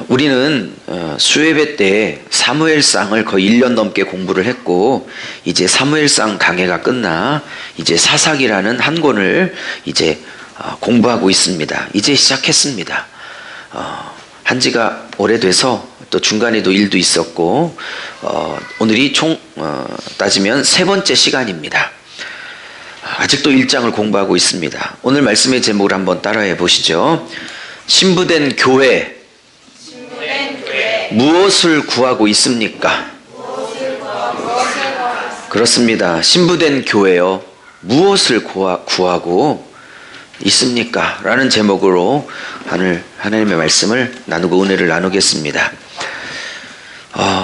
우리는 수예배 때 사무엘상을 거의 1년 넘게 공부를 했고, 이제 사무엘상 강해가 끝나 이제 사사기라는 한 권을 이제 공부하고 있습니다. 이제 시작했습니다. 한 지가 오래돼서 또 중간에도 일도 있었고, 오늘이 총 따지면 세 번째 시간입니다. 아직도 1장을 공부하고 있습니다. 오늘 말씀의 제목을 한번 따라해 보시죠. 신부된 교회, 무엇을 구하고 있습니까? 그렇습니다. 신부된 교회요, 무엇을 구하고 있습니까? 라는 제목으로 하나님의 말씀을 나누고 은혜를 나누겠습니다.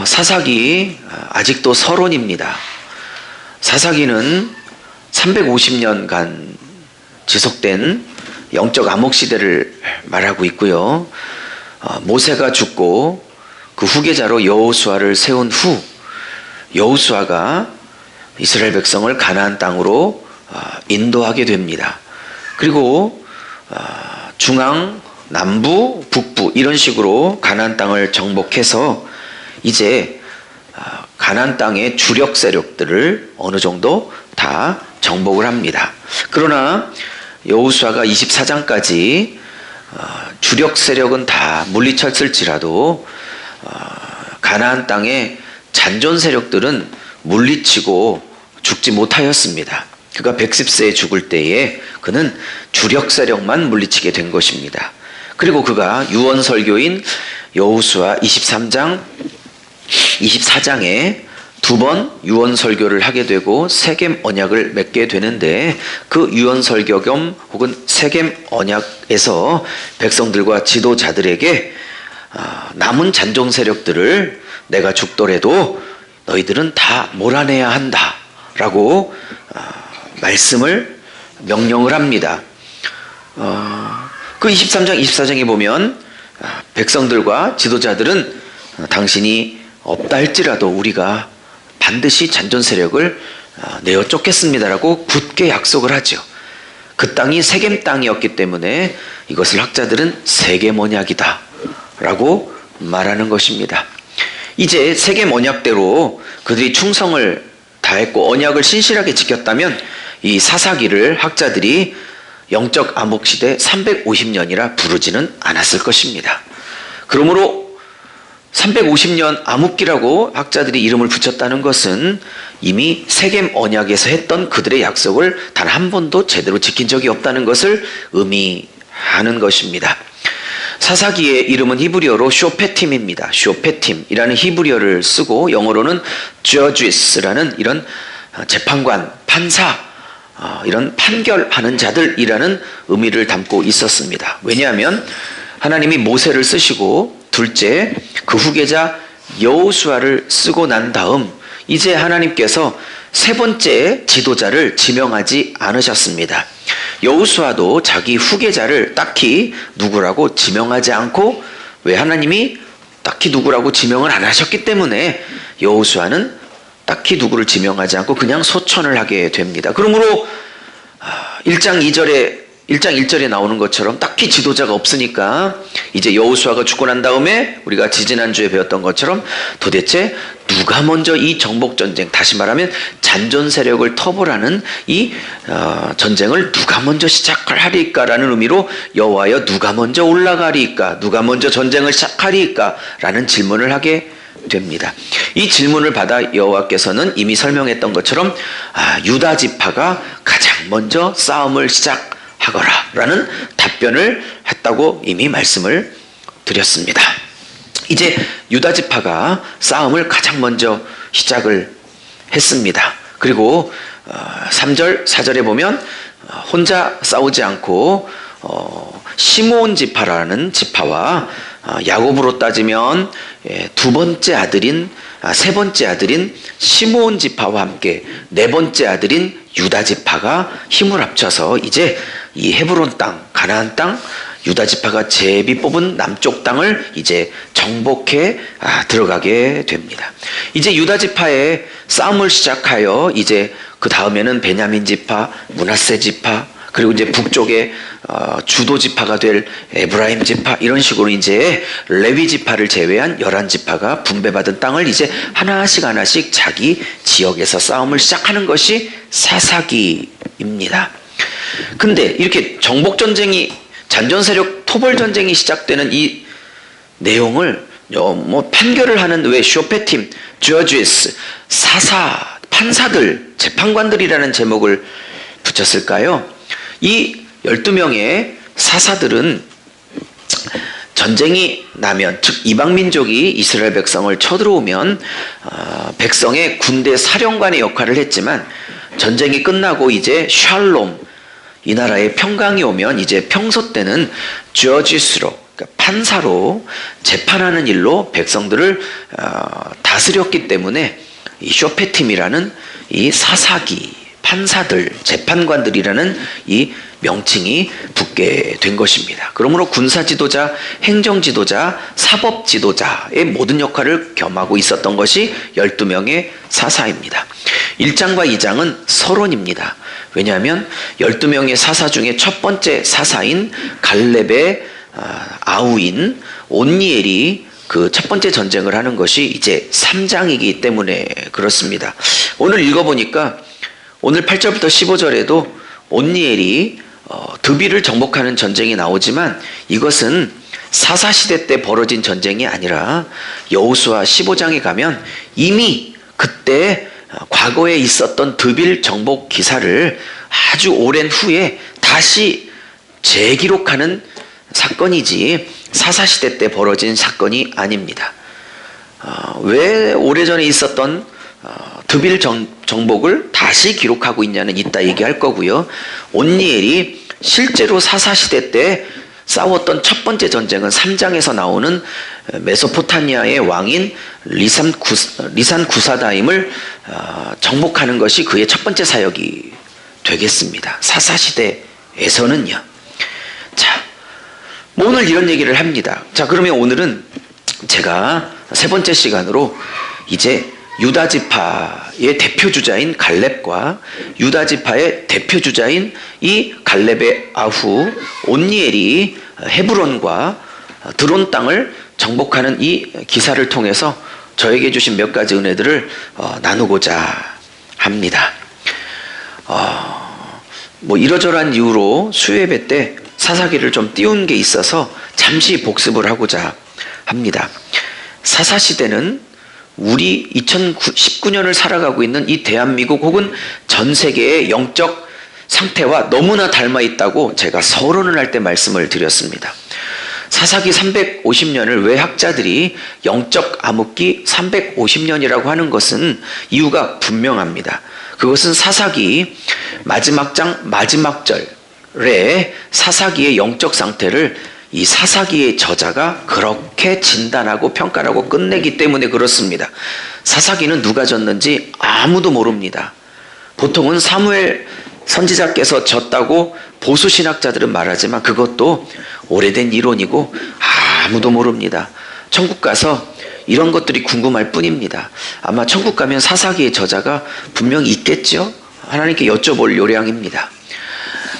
사사기, 아직도 서론입니다. 사사기는 350년간 지속된 영적 암흑 시대를 말하고 있고요. 모세가 죽고 그 후계자로 여호수아를 세운 후, 여호수아가 이스라엘 백성을 가나안 땅으로 인도하게 됩니다. 그리고 중앙, 남부, 북부 이런 식으로 가나안 땅을 정복해서 이제 가나안 땅의 주력 세력들을 어느 정도 다 정복을 합니다. 그러나 여호수아가 24장까지 주력 세력은 다 물리쳤을지라도 가나안 땅의 잔존 세력들은 물리치고 죽지 못하였습니다. 그가 110세에 죽을 때에 그는 주력 세력만 물리치게 된 것입니다. 그리고 그가 유언설교인 여호수아 23장, 24장에 두 번 유언설교를 하게 되고 세겜 언약을 맺게 되는데, 그 유언설교 겸 혹은 세겜 언약에서 백성들과 지도자들에게 남은 잔존 세력들을 내가 죽더라도 너희들은 다 몰아내야 한다 라고 말씀을 명령을 합니다. 그 23장 24장에 보면 백성들과 지도자들은 당신이 없다 할지라도 우리가 반드시 잔존 세력을 내어 쫓겠습니다라고 굳게 약속을 하죠. 그 땅이 세겜 땅이었기 때문에 이것을 학자들은 세겜 언약이다 라고 말하는 것입니다. 이제 세겜 언약대로 그들이 충성을 다했고 언약을 신실하게 지켰다면 이 사사기를 학자들이 영적 암흑 시대 350년이라 부르지는 않았을 것입니다. 그러므로 350년 암흑기라고 학자들이 이름을 붙였다는 것은 이미 세겜 언약에서 했던 그들의 약속을 단 한 번도 제대로 지킨 적이 없다는 것을 의미하는 것입니다. 사사기의 이름은 히브리어로 쇼페팀입니다. 쇼페팀이라는 히브리어를 쓰고 영어로는 저지스라는 이런 재판관, 판사, 이런 판결하는 자들이라는 의미를 담고 있었습니다. 왜냐하면 하나님이 모세를 쓰시고 둘째 그 후계자 여호수아를 쓰고 난 다음 이제 하나님께서 세 번째 지도자를 지명하지 않으셨습니다. 여호수아도 자기 후계자를 딱히 누구라고 지명하지 않고, 왜? 하나님이 딱히 누구라고 지명을 안 하셨기 때문에 여호수아는 딱히 누구를 지명하지 않고 그냥 소천을 하게 됩니다. 그러므로 1장 1절에 나오는 것처럼 딱히 지도자가 없으니까 이제 여호수아가 죽고 난 다음에 우리가 지지난주에 배웠던 것처럼 도대체 누가 먼저 이 정복전쟁, 다시 말하면 잔존 세력을 터부라는 이 전쟁을 누가 먼저 시작을 하리까라는 의미로 여호와여 누가 먼저 올라가리까, 누가 먼저 전쟁을 시작하리까 라는 질문을 하게 됩니다. 이 질문을 받아 여호와께서는 이미 설명했던 것처럼 유다 지파가 가장 먼저 싸움을 시작하거라 라는 답변을 했다고 이미 말씀을 드렸습니다. 이제 유다 지파가 싸움을 가장 먼저 시작을 했습니다. 그리고 3절 4절에 보면 혼자 싸우지 않고 시므온 지파라는 지파와 야곱으로 따지면 두 번째 아들인 세 번째 아들인 시므온 지파와 함께 네 번째 아들인 유다 지파가 힘을 합쳐서 이제 이 헤브론 땅, 가나안 땅, 유다 지파가 제비 뽑은 남쪽 땅을 이제 정복해 들어가게 됩니다. 이제 유다 지파의 싸움을 시작하여 이제 그 다음에는 베냐민 지파, 므낫세 지파, 그리고 이제 북쪽에 주도 지파가 될 에브라임 지파, 이런 식으로 이제 레위 지파를 제외한 11지파가 분배받은 땅을 이제 하나씩 자기 지역에서 싸움을 시작하는 것이 사사기입니다. 근데 이렇게 정복전쟁이, 잔존세력 토벌전쟁이 시작되는 이 내용을 판결을 하는 왜 쇼페팀, 주어지스, 사사, 판사들, 재판관들이라는 제목을 붙였을까요? 이 12명의 사사들은 전쟁이 나면, 즉 이방민족이 이스라엘 백성을 쳐들어오면 백성의 군대 사령관의 역할을 했지만, 전쟁이 끝나고 이제 샬롬, 이 나라에 평강이 오면 이제 평소 때는 주어지스로, 그러니까 판사로 재판하는 일로 백성들을 다스렸기 때문에 이 쇼페팀이라는 이 사사기, 판사들, 재판관들이라는 이 명칭이 붙게 된 것입니다. 그러므로 군사 지도자, 행정 지도자, 사법 지도자의 모든 역할을 겸하고 있었던 것이 12명의 사사입니다. 1장과 2장은 서론입니다. 왜냐하면 12명의 사사 중에 첫 번째 사사인 갈렙의 아우인 온니엘이 그 첫 번째 전쟁을 하는 것이 이제 3장이기 때문에 그렇습니다. 오늘 읽어보니까 오늘 8절부터 15절에도 온니엘이 드빌을 정복하는 전쟁이 나오지만, 이것은 사사시대 때 벌어진 전쟁이 아니라 여호수아 15장에 가면 이미 그때 과거에 있었던 드빌 정복 기사를 아주 오랜 후에 다시 재기록하는 사건이지 사사시대 때 벌어진 사건이 아닙니다. 왜 오래전에 있었던 드빌 정복을 다시 기록하고 있냐는 이따 얘기할 거고요. 온니엘이 실제로 사사시대 때 싸웠던 첫 번째 전쟁은 3장에서 나오는 메소포타미아의 왕인 리산 구사다임을 정복하는 것이 그의 첫 번째 사역이 되겠습니다. 사사시대에서는요. 자, 오늘 이런 얘기를 합니다. 자, 그러면 오늘은 제가 세 번째 시간으로 이제 유다지파의 대표주자인 갈렙과 유다지파의 대표주자인 이 갈렙의 아후 온니엘이 헤브론과 드론 땅을 정복하는 이 기사를 통해서 저에게 주신 몇 가지 은혜들을 나누고자 합니다. 이러저러한 이유로 수요예배 때 사사기를 좀 띄운 게 있어서 잠시 복습을 하고자 합니다. 사사시대는 우리 2019년을 살아가고 있는 이 대한민국 혹은 전 세계의 영적 상태와 너무나 닮아 있다고 제가 서론을 할 때 말씀을 드렸습니다. 사사기 350년을 왜 학자들이 영적 암흑기 350년이라고 하는 것은 이유가 분명합니다. 그것은 사사기 마지막 장 마지막 절에 사사기의 영적 상태를 이 사사기의 저자가 그렇게 진단하고 평가하고 끝내기 때문에 그렇습니다. 사사기는 누가 졌는지 아무도 모릅니다. 보통은 사무엘 선지자께서 졌다고 보수 신학자들은 말하지만 그것도 오래된 이론이고 아무도 모릅니다. 천국 가서 이런 것들이 궁금할 뿐입니다. 아마 천국 가면 사사기의 저자가 분명히 있겠죠? 하나님께 여쭤볼 요량입니다.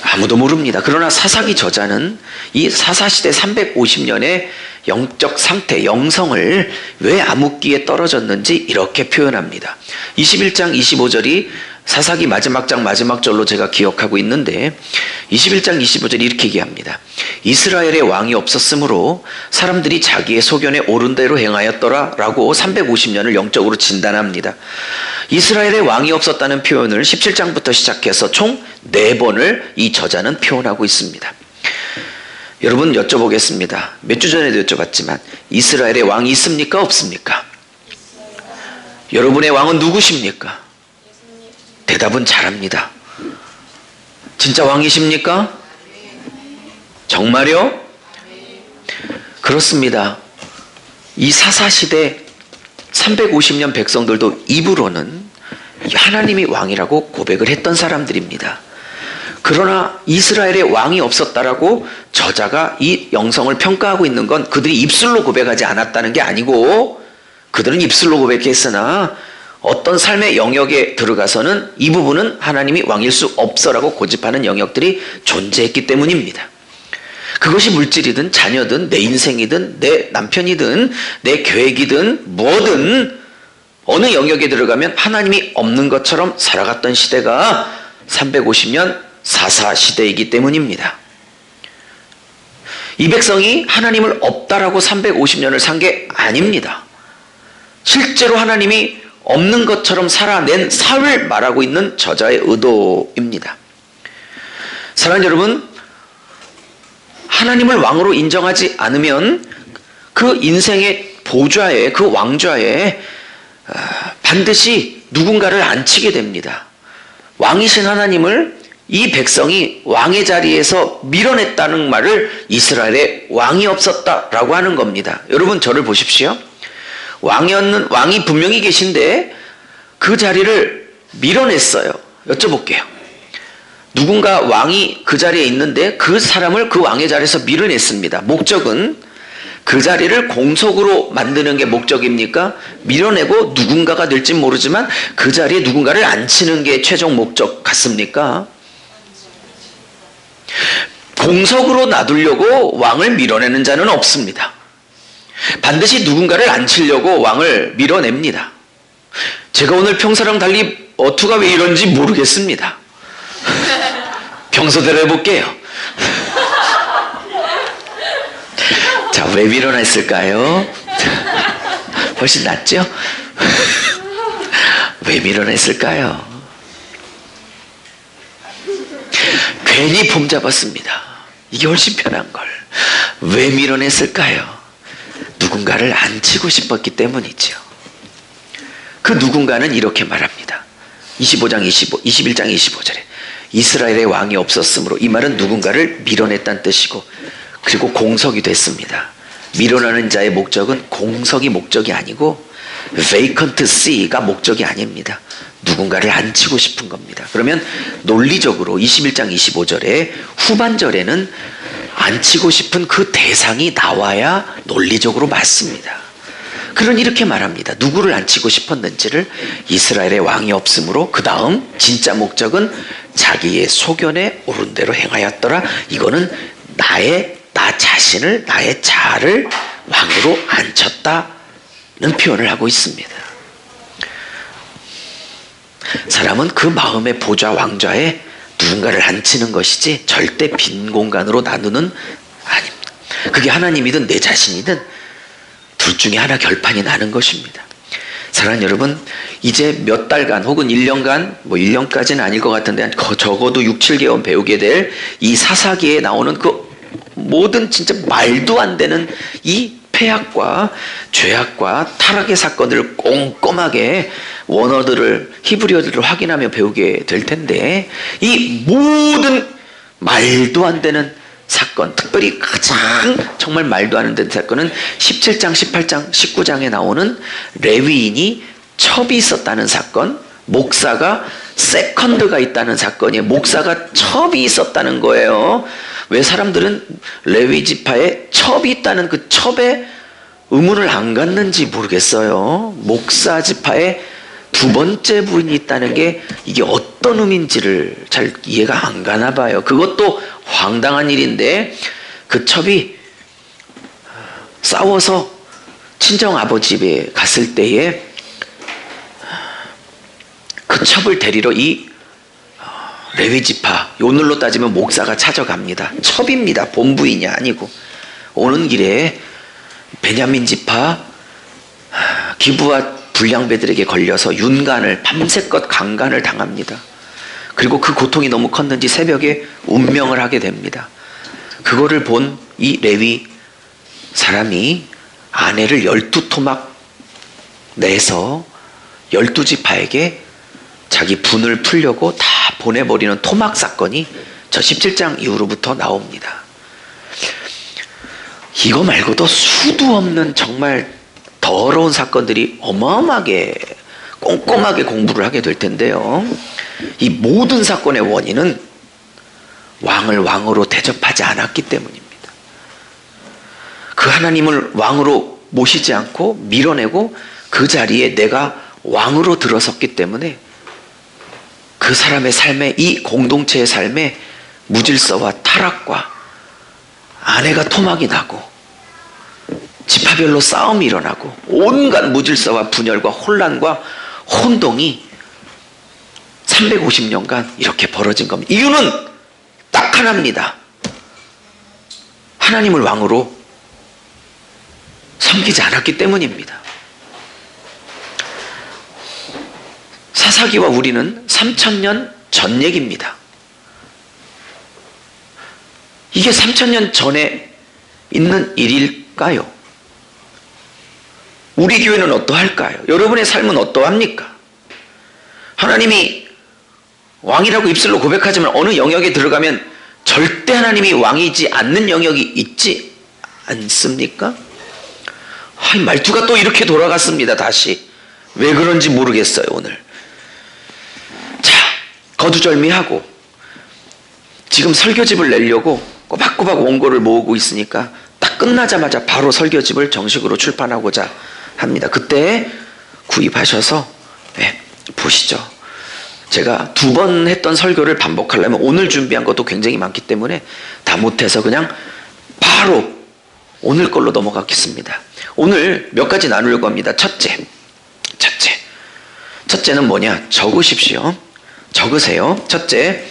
아무도 모릅니다. 그러나 사사기 저자는 이 사사시대 350년의 영적 상태, 영성을 왜 암흑기에 떨어졌는지 이렇게 표현합니다. 21장 25절이 사사기 마지막 장 마지막 절로 제가 기억하고 있는데 21장 25절이 이렇게 얘기합니다. 이스라엘의 왕이 없었으므로 사람들이 자기의 소견에 옳은 대로 행하였더라 라고 350년을 영적으로 진단합니다. 이스라엘의 왕이 없었다는 표현을 17장부터 시작해서 총 4번을 이 저자는 표현하고 있습니다. 여러분 여쭤보겠습니다. 몇 주 전에도 여쭤봤지만 이스라엘의 왕이 있습니까? 없습니까? 여러분의 왕은 누구십니까? 대답은 잘합니다. 진짜 왕이십니까? 정말요? 그렇습니다. 이 사사시대 350년 백성들도 입으로는 하나님이 왕이라고 고백을 했던 사람들입니다. 그러나 이스라엘의 왕이 없었다라고 저자가 이 영성을 평가하고 있는 건 그들이 입술로 고백하지 않았다는 게 아니고 그들은 입술로 고백했으나 어떤 삶의 영역에 들어가서는 이 부분은 하나님이 왕일 수 없어라고 고집하는 영역들이 존재했기 때문입니다. 그것이 물질이든 자녀든 내 인생이든 내 남편이든 내 계획이든 뭐든 어느 영역에 들어가면 하나님이 없는 것처럼 살아갔던 시대가 350년 사사 시대이기 때문입니다. 이 백성이 하나님을 없다라고 350년을 산 게 아닙니다. 실제로 하나님이 없는 것처럼 살아낸 삶을 말하고 있는 저자의 의도입니다. 사랑하는 여러분, 하나님을 왕으로 인정하지 않으면 그 인생의 보좌에, 그 왕좌에 반드시 누군가를 앉히게 됩니다. 왕이신 하나님을 이 백성이 왕의 자리에서 밀어냈다는 말을 이스라엘에 왕이 없었다라고 하는 겁니다. 여러분, 저를 보십시오. 왕이 분명히 계신데 그 자리를 밀어냈어요. 여쭤볼게요. 누군가 왕이 그 자리에 있는데 그 사람을 그 왕의 자리에서 밀어냈습니다. 목적은 그 자리를 공석으로 만드는 게 목적입니까? 밀어내고 누군가가 될진 모르지만 그 자리에 누군가를 앉히는 게 최종 목적 같습니까? 공석으로 놔두려고 왕을 밀어내는 자는 없습니다. 반드시 누군가를 앉히려고 왕을 밀어냅니다. 제가 오늘 평소랑 달리 어투가 왜 이런지 모르겠습니다. 평소대로 해볼게요. 자, 왜 밀어냈을까요? 훨씬 낫죠? 왜 밀어냈을까요? 괜히 폼 잡았습니다. 이게 훨씬 편한 걸. 왜 밀어냈을까요? 누군가를 앉히고 싶었기 때문이죠. 그 누군가는 이렇게 말합니다. 21장 25절에 이스라엘의 왕이 없었으므로, 이 말은 누군가를 밀어냈다는 뜻이고, 그리고 공석이 됐습니다. 밀어내는 자의 목적은 공석이 목적이 아니고 vacant seat가 목적이 아닙니다. 누군가를 앉히고 싶은 겁니다. 그러면 논리적으로 21장 25절에 후반절에는 앉히고 싶은 그 대상이 나와야 논리적으로 맞습니다. 그러니 이렇게 말합니다. 누구를 앉히고 싶었는지를, 이스라엘의 왕이 없으므로 그 다음 진짜 목적은 자기의 소견에 옳은 대로 행하였더라. 이거는 나 자신을, 나의 자아를 왕으로 앉혔다는 표현을 하고 있습니다. 사람은 그 마음의 보좌 왕좌에 누군가를 앉히는 것이지 절대 빈 공간으로 나누는 아닙니다. 그게 하나님이든 내 자신이든 둘 중에 하나 결판이 나는 것입니다. 사랑하는 여러분, 이제 몇 달간 혹은 1년간, 1년까지는 아닐 것 같은데 적어도 6, 7개월 배우게 될 이 사사기에 나오는 그 모든 진짜 말도 안 되는 이 폐악과 죄악과 타락의 사건들을 꼼꼼하게 원어들을, 히브리어들을 확인하며 배우게 될 텐데, 이 모든 말도 안 되는 사건, 특별히 가장 정말 말도 안 되는 사건은 17장, 18장, 19장에 나오는 레위인이 첩이 있었다는 사건, 목사가 세컨드가 있다는 사건이에요. 목사가 첩이 있었다는 거예요. 왜 사람들은 레위 지파에 첩이 있다는 그 첩에 의문을 안 갖는지 모르겠어요. 목사 지파에 두 번째 부인이 있다는 게 이게 어떤 의미인지를 잘 이해가 안 가나 봐요. 그것도 황당한 일인데, 그 첩이 싸워서 친정 아버지 집에 갔을 때에 그 첩을 데리러 이 레위 지파, 오늘로 따지면 목사가 찾아갑니다. 첩입니다. 본부인이 아니고. 오는 길에 베냐민 지파 기브와 불량배들에게 걸려서 윤간을, 밤새껏 강간을 당합니다. 그리고 그 고통이 너무 컸는지 새벽에 운명을 하게 됩니다. 그거를 본 이 레위 사람이 아내를 12토막 내서 12지파에게 자기 분을 풀려고 다 보내버리는 토막 사건이 저 17장 이후로부터 나옵니다. 이거 말고도 수도 없는 정말 더러운 사건들이 어마어마하게 꼼꼼하게 공부를 하게 될 텐데요. 이 모든 사건의 원인은 왕을 왕으로 대접하지 않았기 때문입니다. 그 하나님을 왕으로 모시지 않고 밀어내고 그 자리에 내가 왕으로 들어섰기 때문에 그 사람의 삶에, 이 공동체의 삶에 무질서와 타락과 아내가 토막이 나고 지파별로 싸움이 일어나고 온갖 무질서와 분열과 혼란과 혼동이 350년간 이렇게 벌어진 겁니다. 이유는 딱 하나입니다. 하나님을 왕으로 섬기지 않았기 때문입니다. 사사기와 우리는 3000년 전 얘기입니다. 이게 3000년 전에 있는 일일까요? 우리 교회는 어떠할까요? 여러분의 삶은 어떠합니까? 하나님이 왕이라고 입술로 고백하지만 어느 영역에 들어가면 절대 하나님이 왕이지 않는 영역이 있지 않습니까? 말투가 또 이렇게 돌아갔습니다. 다시. 왜 그런지 모르겠어요, 오늘. 자, 거두절미하고 지금 설교집을 내려고 꼬박꼬박 원고를 모으고 있으니까 딱 끝나자마자 바로 설교집을 정식으로 출판하고자 합니다. 그때 구입하셔서 보시죠. 제가 2번 했던 설교를 반복하려면 오늘 준비한 것도 굉장히 많기 때문에 다 못해서 그냥 바로 오늘 걸로 넘어가겠습니다. 오늘 몇 가지 나누려고 합니다. 첫째는 뭐냐? 적으십시오. 적으세요. 첫째,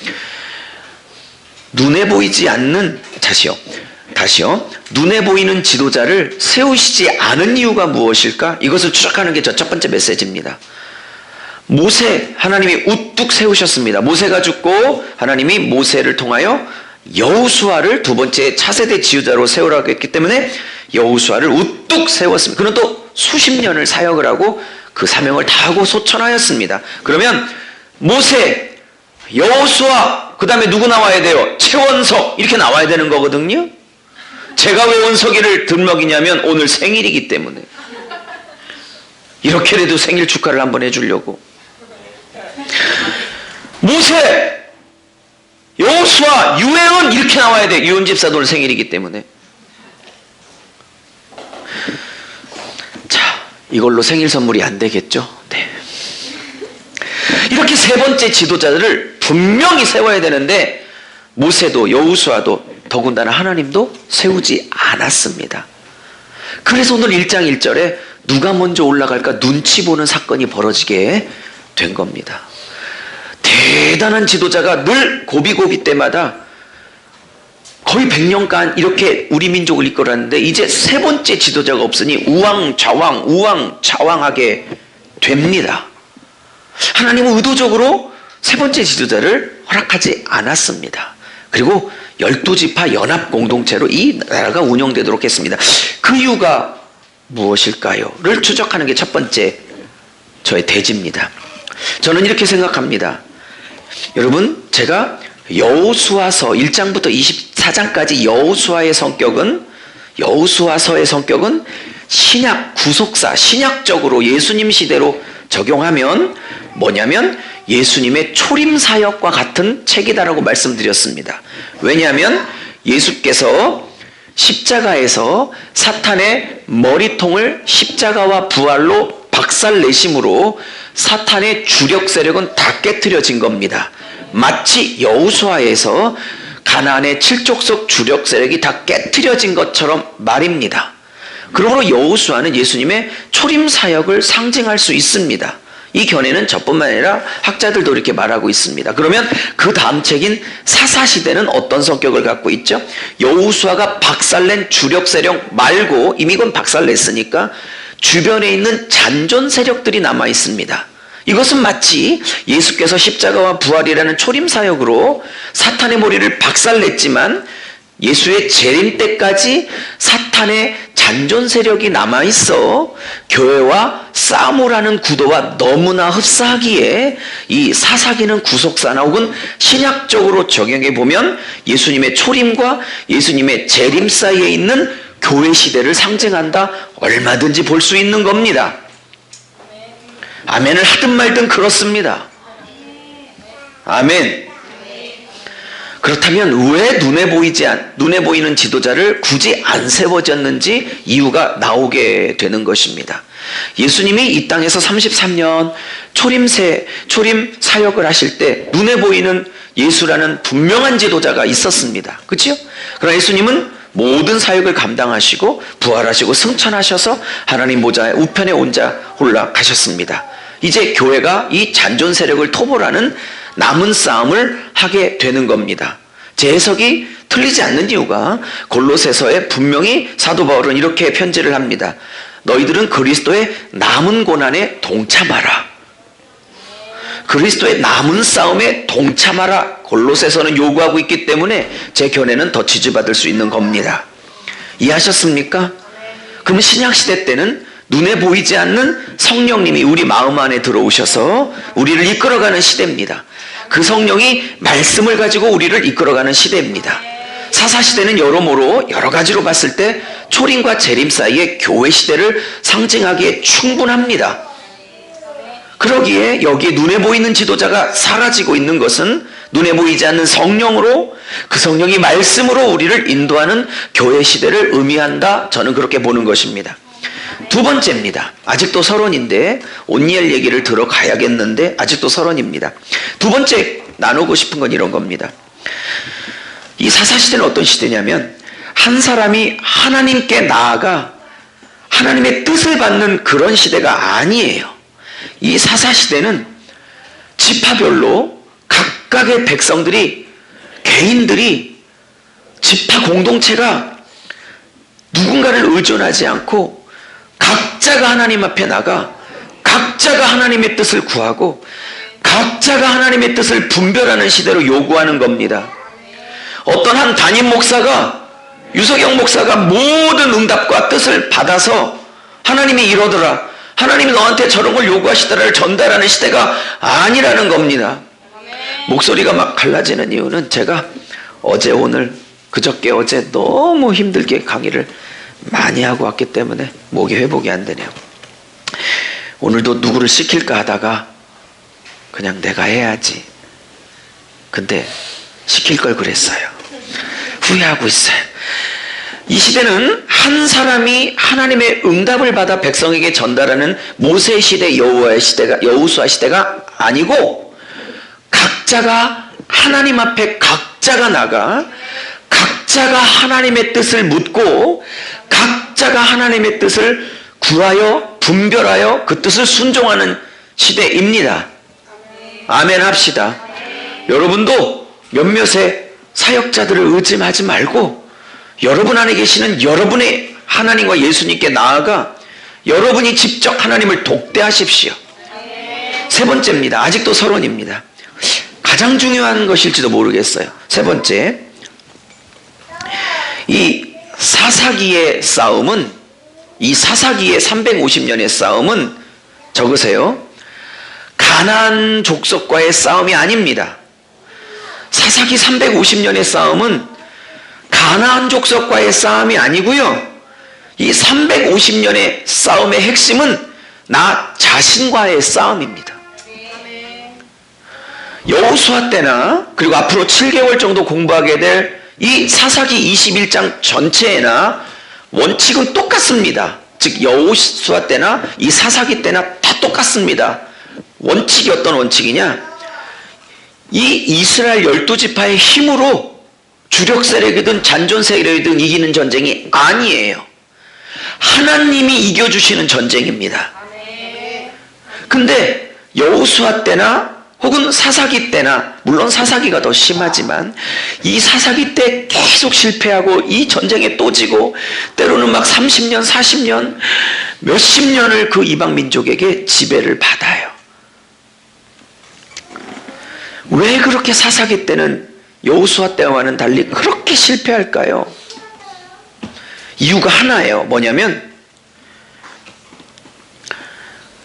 눈에 보이지 않는, 다시요. 눈에 보이는 지도자를 세우시지 않은 이유가 무엇일까? 이것을 추적하는 게 저 첫 번째 메시지입니다. 모세, 하나님이 우뚝 세우셨습니다. 모세가 죽고 하나님이 모세를 통하여 여호수아를 두 번째 차세대 지도자로 세우라고 했기 때문에 여호수아를 우뚝 세웠습니다. 그는 또 수십 년을 사역을 하고 그 사명을 다하고 소천하였습니다. 그러면 모세, 여호수아, 그 다음에 누구 나와야 돼요? 최원석, 이렇게 나와야 되는 거거든요. 제가 왜 원석이를 들먹이냐면 오늘 생일이기 때문에. 이렇게라도 생일 축하를 한번 해주려고. 모세, 여호수아, 유혜은 이렇게 나와야 돼. 유은 집사도 오늘 생일이기 때문에. 자, 이걸로 생일 선물이 안 되겠죠? 네. 이렇게 세 번째 지도자들을 분명히 세워야 되는데 모세도 여호수아도 더군다나 하나님도 세우지 않았습니다. 그래서 오늘 1장 1절에 누가 먼저 올라갈까 눈치 보는 사건이 벌어지게 된 겁니다. 대단한 지도자가 늘 고비고비 때마다 거의 100년간 이렇게 우리 민족을 이끌었는데 이제 세 번째 지도자가 없으니 우왕좌왕하게 됩니다. 하나님은 의도적으로 세 번째 지도자를 허락하지 않았습니다. 그리고 12지파 연합 공동체로 이 나라가 운영되도록 했습니다. 그 이유가 무엇일까요? 를 추적하는 게 첫 번째 저의 대지입니다. 저는 이렇게 생각합니다. 여러분, 제가 여호수아서 1장부터 24장까지 여호수아서의 성격은 신약 구속사, 신약적으로 예수님 시대로 적용하면 뭐냐면 예수님의 초림사역과 같은 책이다라고 말씀드렸습니다. 왜냐하면 예수께서 십자가에서 사탄의 머리통을 십자가와 부활로 박살내심으로 사탄의 주력 세력은 다 깨트려진 겁니다. 마치 여호수아에서 가나안의 7족속 주력 세력이 다 깨트려진 것처럼 말입니다. 그러므로 여호수아는 예수님의 초림사역을 상징할 수 있습니다. 이 견해는 저뿐만 아니라 학자들도 이렇게 말하고 있습니다. 그러면 그 다음 책인 사사시대는 어떤 성격을 갖고 있죠? 여호수아가 박살낸 주력 세력 말고 이미 그건 박살냈으니까 주변에 있는 잔존 세력들이 남아 있습니다. 이것은 마치 예수께서 십자가와 부활이라는 초림사역으로 사탄의 머리를 박살냈지만 예수의 재림 때까지 사탄의 잔존 세력이 남아있어 교회와 싸움을 하는 구도와 너무나 흡사하기에 이 사사기는 구속사나 혹은 신약적으로 적용해 보면 예수님의 초림과 예수님의 재림 사이에 있는 교회 시대를 상징한다, 얼마든지 볼 수 있는 겁니다. 아멘을 하든 말든 그렇습니다. 아멘. 그렇다면 왜 눈에 보이는 지도자를 굳이 안 세워졌는지 이유가 나오게 되는 것입니다. 예수님이 이 땅에서 33년 초림 사역을 하실 때 눈에 보이는 예수라는 분명한 지도자가 있었습니다. 그렇죠? 그러나 예수님은 모든 사역을 감당하시고 부활하시고 승천하셔서 하나님 보좌의 우편에 혼자 올라가셨습니다. 이제 교회가 이 잔존 세력을 토벌하는 남은 싸움을 하게 되는 겁니다. 제 해석이 틀리지 않는 이유가 골로새서에 분명히 사도 바울은 이렇게 편지를 합니다. 너희들은 그리스도의 남은 고난에 동참하라. 그리스도의 남은 싸움에 동참하라. 골로새서는 요구하고 있기 때문에 제 견해는 더 지지받을 수 있는 겁니다. 이해하셨습니까? 그러면 신약시대 때는 눈에 보이지 않는 성령님이 우리 마음 안에 들어오셔서 우리를 이끌어가는 시대입니다. 그 성령이 말씀을 가지고 우리를 이끌어가는 시대입니다. 사사시대는 여러모로 여러 가지로 봤을 때 초림과 재림 사이의 교회 시대를 상징하기에 충분합니다. 그러기에 여기에 눈에 보이는 지도자가 사라지고 있는 것은 눈에 보이지 않는 성령으로, 그 성령이 말씀으로 우리를 인도하는 교회 시대를 의미한다. 저는 그렇게 보는 것입니다. 두 번째입니다. 아직도 서론인데 온니엘 얘기를 들어가야겠는데 아직도 서론입니다. 두 번째 나누고 싶은 건 이런 겁니다. 이 사사시대는 어떤 시대냐면 한 사람이 하나님께 나아가 하나님의 뜻을 받는 그런 시대가 아니에요. 이 사사시대는 지파별로 각각의 백성들이, 개인들이, 지파 공동체가 누군가를 의존하지 않고 각자가 하나님 앞에 나가 각자가 하나님의 뜻을 구하고 각자가 하나님의 뜻을 분별하는 시대로 요구하는 겁니다. 어떤 한 담임 목사가, 유석영 목사가 모든 응답과 뜻을 받아서 하나님이 이러더라, 하나님이 너한테 저런 걸 요구하시더라를 전달하는 시대가 아니라는 겁니다. 목소리가 막 갈라지는 이유는 제가 어제 오늘 그저께 어제 너무 힘들게 강의를 많이 하고 왔기 때문에 목이 회복이 안 되네요. 오늘도 누구를 시킬까 하다가 그냥 내가 해야지. 근데 시킬 걸 그랬어요. 후회하고 있어요. 이 시대는 한 사람이 하나님의 응답을 받아 백성에게 전달하는 모세 시대, 여호수아 시대가 아니고 각자가 하나님 앞에 각자가 나가 각자가 하나님의 뜻을 묻고 각자가 하나님의 뜻을 구하여 분별하여 그 뜻을 순종하는 시대입니다. 아멘 합시다. 여러분도 몇몇의 사역자들을 의심하지 말고 여러분 안에 계시는 여러분의 하나님과 예수님께 나아가 여러분이 직접 하나님을 독대하십시오. 세 번째입니다. 아직도 서론입니다. 가장 중요한 것일지도 모르겠어요. 세 번째, 이 사사기의 싸움은, 이 사사기의 350년의 싸움은 적으세요. 가나안 족속과의 싸움이 아닙니다. 사사기 350년의 싸움은 가나안 족속과의 싸움이 아니고요. 이 350년의 싸움의 핵심은 나 자신과의 싸움입니다. 여호수아 때나 그리고 앞으로 7개월 정도 공부하게 될 이 사사기 21장 전체에나 원칙은 똑같습니다. 즉 여호수아 때나 이 사사기 때나 다 똑같습니다. 원칙이 어떤 원칙이냐? 이 이스라엘 12지파의 힘으로 주력 세력이든 잔존 세력이든 이기는 전쟁이 아니에요. 하나님이 이겨주시는 전쟁입니다. 근데 여호수아 때나 혹은 사사기 때나, 물론 사사기가 더 심하지만 이 사사기 때 계속 실패하고 이 전쟁에 또 지고 때로는 막 30년, 40년, 몇십 년을 그 이방 민족에게 지배를 받아요. 왜 그렇게 사사기 때는 여호수아 때와는 달리 그렇게 실패할까요? 이유가 하나예요. 뭐냐면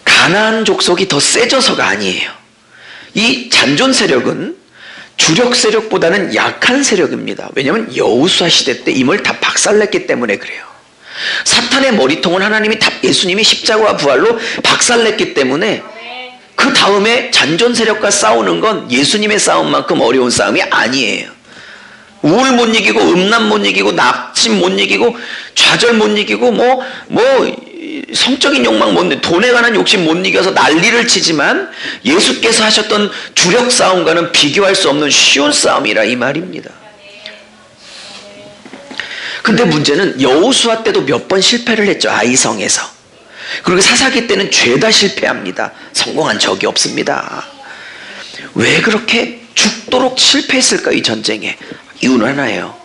가나안 족속이 더 세져서가 아니에요. 이 잔존 세력은 주력 세력보다는 약한 세력입니다. 왜냐하면 여호수아 시대 때 임을 다 박살냈기 때문에 그래요. 사탄의 머리통은 하나님이 다 예수님이 십자가와 부활로 박살냈기 때문에 그 다음에 잔존 세력과 싸우는 건 예수님의 싸움만큼 어려운 싸움이 아니에요. 우울 못 이기고 음란 못 이기고 낙심 못 이기고 좌절 못 이기고 성적인 욕망 못 이기고 돈에 관한 욕심 못 이겨서 난리를 치지만 예수께서 하셨던 주력 싸움과는 비교할 수 없는 쉬운 싸움이라 이 말입니다. 근데 문제는 여호수아 때도 몇 번 실패를 했죠. 아이성에서. 그리고 사사기 때는 죄다 실패합니다. 성공한 적이 없습니다. 왜 그렇게 죽도록 실패했을까요? 이 전쟁에. 이유는 하나예요.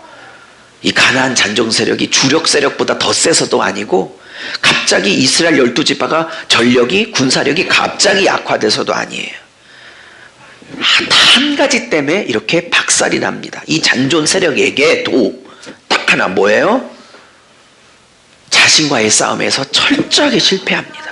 이 가나안 잔종 세력이 주력 세력보다 더 세서도 아니고 갑자기 이스라엘 12지파가 전력이 군사력이 갑자기 약화돼서도 아니에요. 한 가지 때문에 이렇게 박살이 납니다. 이 잔존 세력에게도 딱 하나 뭐예요? 자신과의 싸움에서 철저하게 실패합니다.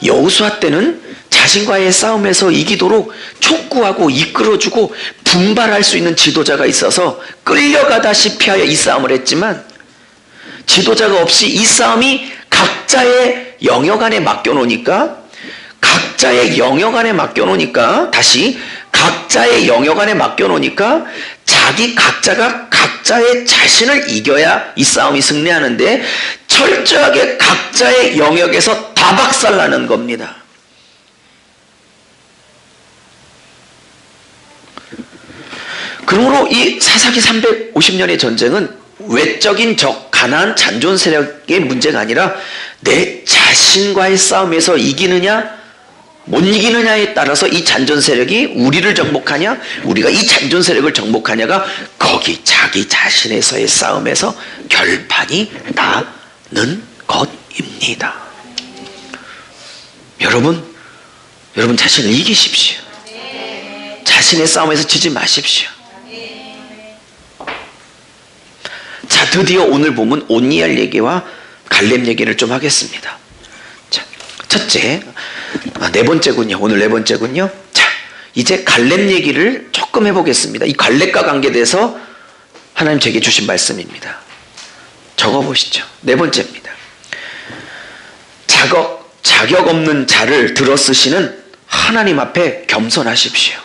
여호수아 때는 자신과의 싸움에서 이기도록 촉구하고 이끌어주고 분발할 수 있는 지도자가 있어서 끌려가다시피 하여 이 싸움을 했지만 지도자가 없이 이 싸움이 각자의 영역 안에 맡겨놓으니까 자기 각자가 각자의 자신을 이겨야 이 싸움이 승리하는데 철저하게 각자의 영역에서 다 박살나는 겁니다. 그러므로 이 사사기 350년의 전쟁은 외적인 적 가나안 잔존 세력의 문제가 아니라 내 자신과의 싸움에서 이기느냐 못 이기느냐에 따라서 이 잔존 세력이 우리를 정복하냐 우리가 이 잔존 세력을 정복하냐가 거기 자기 자신에서의 싸움에서 결판이 나는 것입니다. 여러분 자신을 이기십시오. 자신의 싸움에서 지지 마십시오. 자, 드디어 오늘 보면 온니엘 얘기와 갈렙 얘기를 좀 하겠습니다. 자, 첫째, 네 번째군요. 오늘 네 번째군요. 자, 이제 갈렙 얘기를 조금 해보겠습니다. 이 갈렙과 관계돼서 하나님 제게 주신 말씀입니다. 적어보시죠. 네 번째입니다. 자격 없는 자를 들어쓰시는 하나님 앞에 겸손하십시오.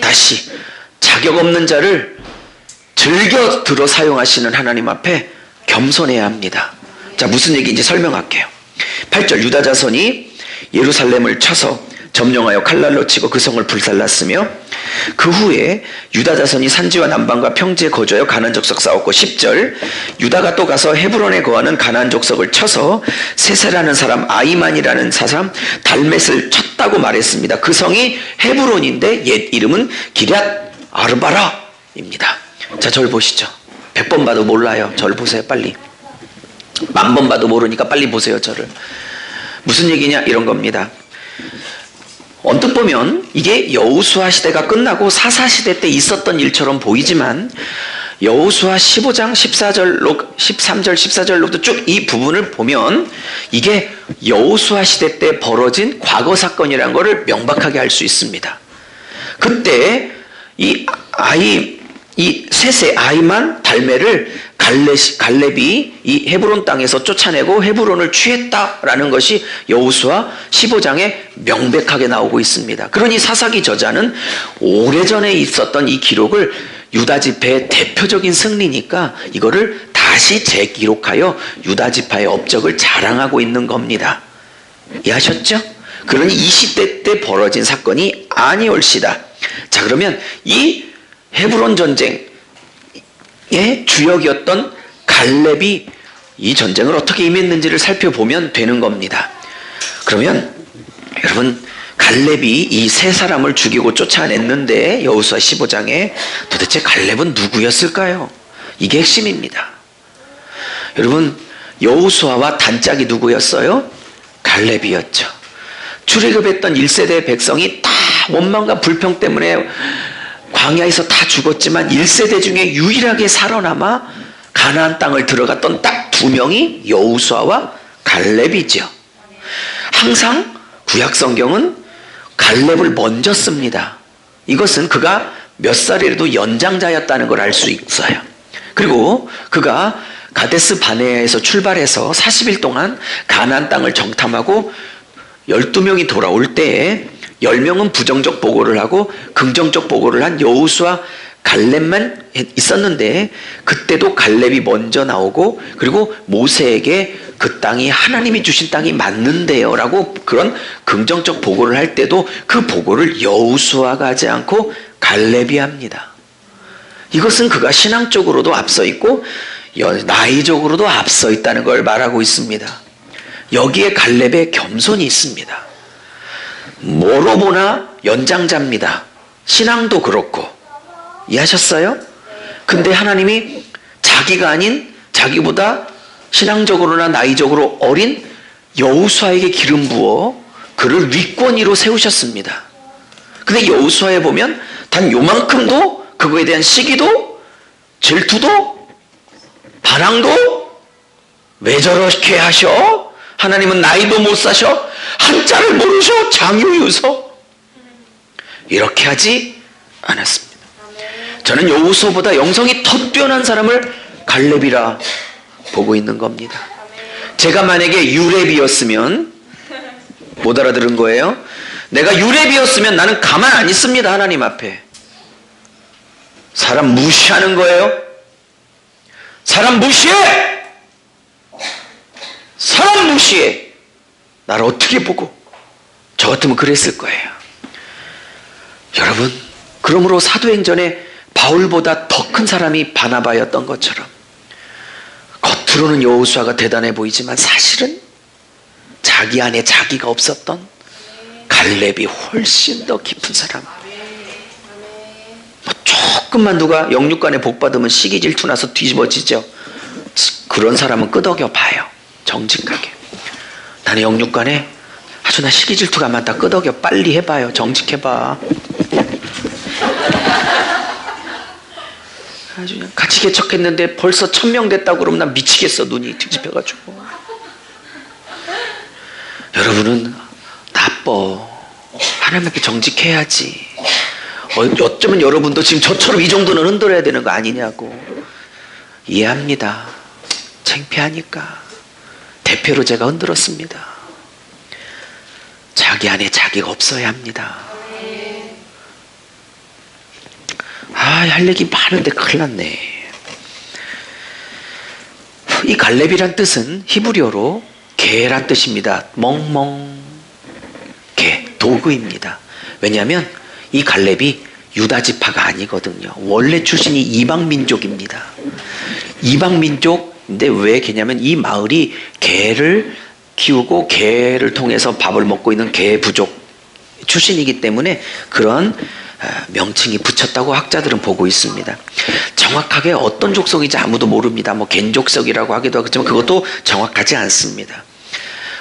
다시, 자격 없는 자를 즐겨 들어 사용하시는 하나님 앞에 겸손해야 합니다. 자, 무슨 얘기인지 설명할게요. 8절, 유다 자손이 예루살렘을 쳐서 점령하여 칼날로 치고 그 성을 불살랐으며 그 후에 유다 자손이 산지와 남방과 평지에 거주하여 가나안 족속 싸웠고 10절, 유다가 또 가서 헤브론에 거하는 가나안 족속을 쳐서 세세라는 사람 아이만이라는 사람 달멧을 쳤다고 말했습니다. 그 성이 헤브론인데 옛 이름은 기럇 아르바라입니다. 자, 저를 보시죠. 100번 봐도 몰라요. 저를 보세요. 빨리. 10,000번 봐도 모르니까 빨리 보세요. 저를. 무슨 얘기냐? 이런 겁니다. 언뜻 보면 이게 여호수아 시대가 끝나고 사사 시대 때 있었던 일처럼 보이지만 여호수아 15장 13절 14절로부터 쭉 이 부분을 보면 이게 여호수아 시대 때 벌어진 과거 사건이라는 것을 명백하게 알 수 있습니다. 그때 이 셋의 아이만 달메를 갈렙이 이 헤브론 땅에서 쫓아내고 헤브론을 취했다라는 것이 여호수아 15장에 명백하게 나오고 있습니다. 그러니 사사기 저자는 오래전에 있었던 이 기록을 유다 지파의 대표적인 승리니까 이거를 다시 재기록하여 유다 지파의 업적을 자랑하고 있는 겁니다. 이해하셨죠? 그러니 이 시대 때 벌어진 사건이 아니올시다. 자, 그러면 이 헤브론 전쟁의 주역이었던 갈렙이 이 전쟁을 어떻게 임했는지를 살펴보면 되는 겁니다. 그러면 여러분, 갈렙이 이 세 사람을 죽이고 쫓아냈는데 여호수아 15장에 도대체 갈렙은 누구였을까요? 이게 핵심입니다. 여러분, 여호수아와 단짝이 누구였어요? 갈렙이었죠. 출애굽했던 1세대 백성이 다 원망과 불평 때문에 광야에서 다 죽었지만 1세대 중에 유일하게 살아남아 가나안 땅을 들어갔던 딱 두 명이 여호수아와 갈렙이죠. 항상 구약 성경은 갈렙을 먼저 씁니다. 이것은 그가 몇 살이라도 연장자였다는 걸 알 수 있어요. 그리고 그가 가데스 바네아에서 출발해서 40일 동안 가나안 땅을 정탐하고 12명이 돌아올 때에 10명은 부정적 보고를 하고 긍정적 보고를 한 여호수아 갈렙만 있었는데 그때도 갈렙이 먼저 나오고 그리고 모세에게 그 땅이 하나님이 주신 땅이 맞는데요 라고 그런 긍정적 보고를 할 때도 그 보고를 여호수아가 하지 않고 갈렙이 합니다. 이것은 그가 신앙적으로도 앞서 있고 나이적으로도 앞서 있다는 걸 말하고 있습니다. 여기에 갈렙의 겸손이 있습니다. 뭐로 보나 연장자입니다. 신앙도 그렇고. 이해하셨어요? 근데 하나님이 자기가 아닌 자기보다 신앙적으로나 나이적으로 어린 여호수아에게 기름 부어 그를 윗권위로 세우셨습니다. 근데 여호수아에 보면 단 요만큼도 그거에 대한 시기도 질투도 반항도 왜 저렇게 하셔? 하나님은 나이도 못 사셔? 한자를 모르셔? 장유유서? 이렇게 하지 않았습니다. 저는 여호수아보다 영성이 더 뛰어난 사람을 갈렙이라 보고 있는 겁니다. 제가 만약에 유렙이었으면 못 알아들은 거예요. 내가 유렙이었으면 나는 가만 안 있습니다. 하나님 앞에. 사람 무시하는 거예요. 사람 무시해. 사람 무시해. 나를 어떻게 보고. 저 같으면 그랬을 거예요. 여러분, 그러므로 사도행전에 바울보다 더 큰 사람이 바나바였던 것처럼 겉으로는 여호수아가 대단해 보이지만 사실은 자기 안에 자기가 없었던 갈렙이 훨씬 더 깊은 사람. 뭐 조금만 누가 영육간에 복 받으면 시기 질투 나서 뒤집어지죠. 그런 사람은 끄덕여 봐요. 정직하게. 나는 영육간에 아주 나 시기 질투가 많다. 끄덕여 빨리 해봐요. 정직해봐. 아주 그냥 같이 개척했는데 벌써 1000명 됐다고 그러면 난 미치겠어. 눈이 뒤집혀가지고. 여러분은 나빠. 하나님 앞에 정직해야지. 어쩌면 여러분도 지금 저처럼 이 정도는 흔들어야 되는 거 아니냐고. 이해합니다. 창피하니까 대표로 제가 흔들었습니다. 자기 안에 자기가 없어야 합니다. 할 얘기 많은데 큰일 났네. 이 갈렙이란 뜻은 히브리어로 개란 뜻입니다. 멍멍 개, 도구입니다. 왜냐하면 이 갈렙이 유다지파가 아니거든요. 원래 출신이 이방민족입니다. 이방민족인데 왜 개냐면 이 마을이 개를 키우고 개를 통해서 밥을 먹고 있는 개부족 출신이기 때문에 그런 명칭이 붙였다고 학자들은 보고 있습니다. 정확하게 어떤 족속인지 아무도 모릅니다. 뭐 겐족속이라고 하기도 하겠지만 그것도 정확하지 않습니다.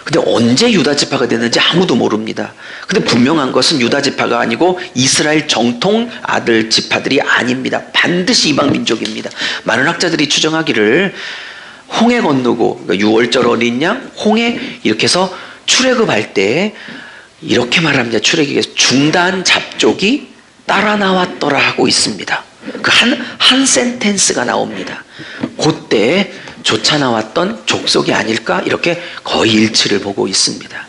근데 언제 유다지파가 됐는지 아무도 모릅니다. 근데 분명한 것은 유다지파가 아니고 이스라엘 정통 아들 지파들이 아닙니다. 반드시 이방민족입니다. 많은 학자들이 추정하기를 홍해 건너고 그러니까 6월절 어린 양 홍해 이렇게 해서 출애굽할 때 이렇게 말합니다. 출애굽에서 중단 잡족이 따라 나왔더라 하고 있습니다. 그 한 센텐스가 나옵니다. 그때 쫓아 나왔던 족속이 아닐까 이렇게 거의 일치를 보고 있습니다.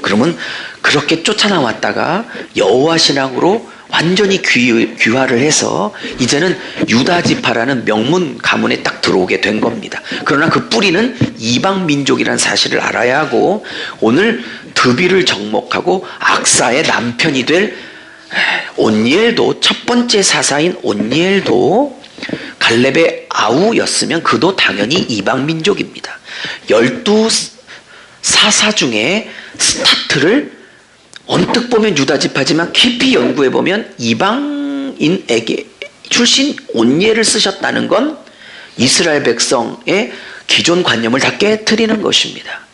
그러면 그렇게 쫓아 나왔다가 여호와 신앙으로 완전히 귀화를 해서 이제는 유다지파라는 명문 가문에 딱 들어오게 된 겁니다. 그러나 그 뿌리는 이방 민족이라는 사실을 알아야 하고 오늘 드비를 정목하고 악사의 남편이 될 온니엘도 첫 번째 사사인 온니엘도 갈렙의 아우였으면 그도 당연히 이방 민족입니다. 12 사사 중에 스타트를 언뜻 보면 유다지파지만 깊이 연구해 보면 이방인에게 출신 온니엘을 쓰셨다는 건 이스라엘 백성의 기존 관념을 다 깨트리는 것입니다.